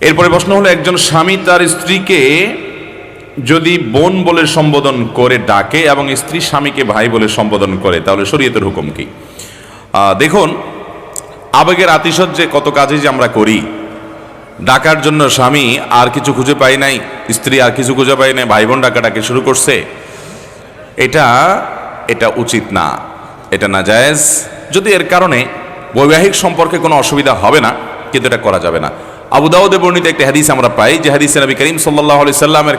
এরপরে প্রশ্ন হলো, একজন স্বামী তার স্ত্রীকে যদি বোন বলে সম্বোধন করে ডাকে এবং স্ত্রী স্বামীকে ভাই বলে সম্বোধন করে, তাহলে শরীয়তের হুকুম কি? দেখুন, আবেগের আতিশয্যে কত কাজে যে আমরা করি। ডাকার জন্য স্বামী আর কিছু খুঁজে পাই নাই, স্ত্রী আর কিছু খুঁজে পাই নাই, ভাই বোন ডাকাডাকি শুরু করছে। এটা উচিত না, এটা নাজায়েজ। যদি এর কারণে বৈবাহিক সম্পর্কে কোনো অসুবিধা হবে না, কিন্তু এটা করা যাবে না। আবু দাউদে বর্ণিত একটা হাদিস আমরা পাই, যে হাদিসে নবী করিম সাল্লাল্লাহু আলাইহি সাল্লামের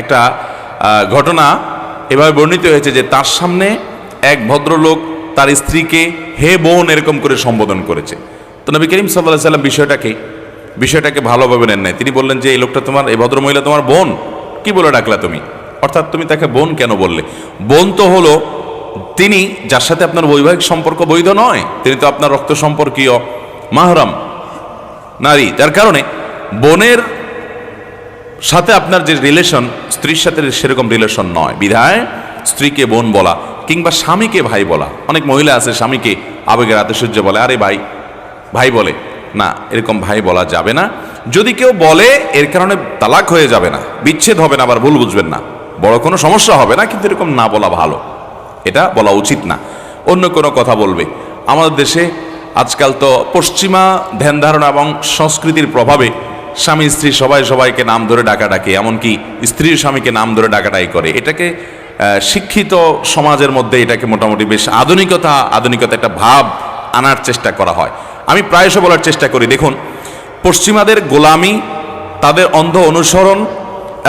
একটা ঘটনা এভাবে বর্ণিত হয়েছে যে তার সামনে এক ভদ্রলোক তার স্ত্রীকে হে বোন এরকম করে সম্বোধন করেছে। তো নবী করিম সাল্লাল্লাহু আলাইহি সাল্লাম বিষয়টাকে ভালোভাবে নেন নাই। তিনি বললেন যে এই লোকটা তোমার, এই ভদ্রমহিলা তোমার বোন, কি বলে ডাকলা তুমি? অর্থাৎ তুমি তাকে বোন কেন বললে? বোন তো হলো তিনি যার সাথে আপনার বৈবাহিক সম্পর্ক বৈধ নয়, তিনি তো আপনার রক্ত সম্পর্কীয় মাহরাম নারী। যার কারণে বোনের সাথে আপনার যে রিলেশন, স্ত্রীর সাথে সেরকম রিলেশন নয়। বিধায় স্ত্রীকে বোন বলা কিংবা স্বামীকে ভাই বলা, অনেক মহিলা আছে স্বামীকে আবেগের আতিশয্য বলে, আরে ভাই বলে না, এরকম ভাই বলা যাবে না। যদি কেউ বলে এর কারণে তালাক হয়ে যাবে না, বিচ্ছেদ হবে না, আবার ভুল বুঝবেন না, বড় কোনো সমস্যা হবে না, কিন্তু এরকম না বলা ভালো, এটা বলা উচিত না। অন্য কোনো কথা বলবে। আমাদের দেশে আজকাল তো পশ্চিমা ধ্যান ধারণা এবং সংস্কৃতির প্রভাবে স্বামী স্ত্রী সবাইকে নাম ধরে ডাকাডাকি, এমনকি স্ত্রীর স্বামীকে নাম ধরে ডাকাডাকি করে। এটাকে শিক্ষিত সমাজের মধ্যে এটাকে মোটামুটি বেশ আধুনিকতা একটা ভাব আনার চেষ্টা করা হয়। আমি প্রায়শ বলার চেষ্টা করি, দেখুন, পশ্চিমাদের গোলামি, তাদের অন্ধ অনুসরণ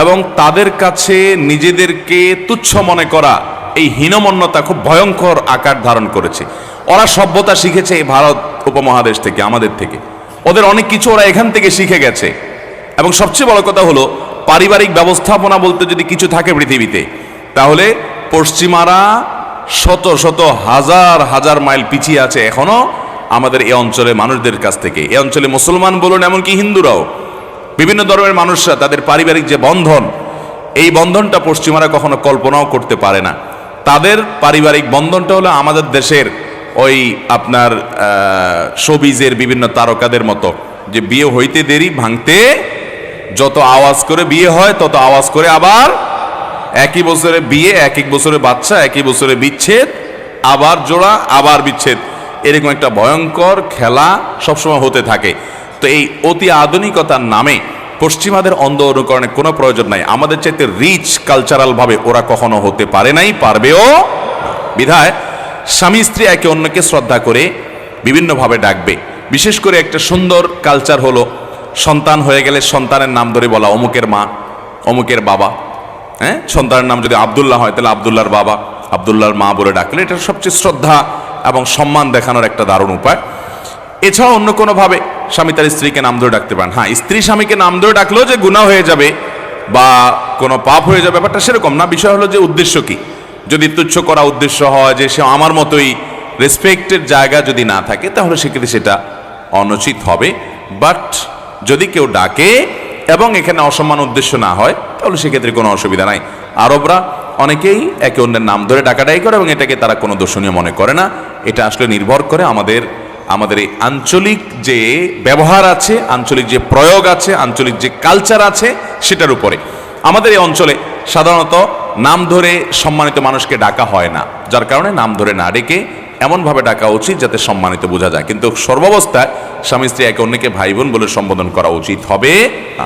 এবং তাদের কাছে নিজেদেরকে তুচ্ছ মনে করা, এই হীনমন্যতা খুব ভয়ঙ্কর আকার ধারণ করেছে। ওরা সভ্যতা শিখেছে এই ভারত উপমহাদেশ থেকে, আমাদের থেকে। ওদের অনেক কিছু ওরা এখান থেকে শিখে গেছে। এবং সবচেয়ে বড় কথা হলো, পারিবারিক ব্যবস্থাপনা বলতে যদি কিছু থাকে পৃথিবীতে, তাহলে পশ্চিমারা শত শত হাজার মাইল পিছিয়ে আছে এখনো আমাদের এই অঞ্চলের মানুষদের কাছ থেকে। এই অঞ্চলে মুসলমান বলুন, এমনকি হিন্দুরাও, বিভিন্ন ধর্মের মানুষরা তাদের পারিবারিক যে বন্ধন, এই বন্ধনটা পশ্চিমারা কখনো কল্পনাও করতে পারে না। তাদের পারিবারিক বন্ধনটা হলো আমাদের দেশের ওই আপনার শোবিজের বিভিন্ন তারকাদের মতো, যে বিয়ে হইতে দেরি, ভাঙতে যত আওয়াজ করে বিয়ে হয়, তত আওয়াজ করে আবার একই বছরে বিয়ে, এক বছরে বাচ্চা, একই বছরে বিচ্ছেদ, আবার জোড়া, আবার বিচ্ছেদ। এরকম একটা ভয়ঙ্কর খেলা সবসময় হতে থাকে। তো এই অতি আধুনিকতার নামে পশ্চিমাদের অন্ধ অনুকরণের কোনো প্রয়োজন নাই। আমাদের চাইতে রিচ কালচারাল ভাবে ওরা কখনো হতে পারে নাই, পারবেও। বিধায় স্বামী স্ত্রী একে অন্যকে শ্রদ্ধা করে বিভিন্নভাবে ডাকবে। বিশেষ করে একটা সুন্দর কালচার হলো, সন্তান হয়ে গেলে সন্তানের নাম ধরে বলা, অমুকের মা, অমুকের বাবা। হ্যাঁ, সন্তানের নাম যদি আব্দুল্লাহ হয়, তাহলে আব্দুল্লাহর বাবা, আব্দুল্লাহর মা বলে ডাকলে এটা সবচেয়ে শ্রদ্ধা এবং সম্মান দেখানোর একটা দারুণ উপায়। এছাড়া অন্য কোনোভাবে স্বামী তার স্ত্রীকে নাম ধরে ডাকতে পারেন। হ্যাঁ, স্ত্রী স্বামীকে নাম ধরে ডাকলেও যে গুনাহ হয়ে যাবে বা কোনো পাপ হয়ে যাবে, ব্যাপারটা সেরকম না। বিষয় হলো যে উদ্দেশ্য কি। যদি তুচ্ছ করা উদ্দেশ্য হয়, যে সে আমার মতোই, রেসপেক্টের জায়গা যদি না থাকে, তাহলে সেক্ষেত্রে সেটা অনুচিত হবে। বাট যদি কেউ ডাকে এবং এখানে অসম্মান উদ্দেশ্য না হয়, তাহলে সেক্ষেত্রে কোনো অসুবিধা নাই। আরবরা অনেকেই একে অন্যের নাম ধরে ডাকাডাকি করে এবং এটাকে তারা কোনো দর্শনীয় মনে করে না। এটা আসলে নির্ভর করে আমাদের এই আঞ্চলিক যে ব্যবহার আছে, আঞ্চলিক যে প্রয়োগ আছে, আঞ্চলিক যে কালচার আছে, সেটার উপরে। আমাদের এই অঞ্চলে সাধারণত নাম ধরে সম্মানিত মানুষকে ডাকা হয় না, যার কারণে নাম ধরে না ডেকে এমনভাবে ডাকা উচিত যাতে সম্মানিত বোঝা যায়। কিন্তু সর্বাবস্থায় স্বামী স্ত্রী একে অন্যকে ভাই বোন বলে সম্বোধন করা উচিত হবে না।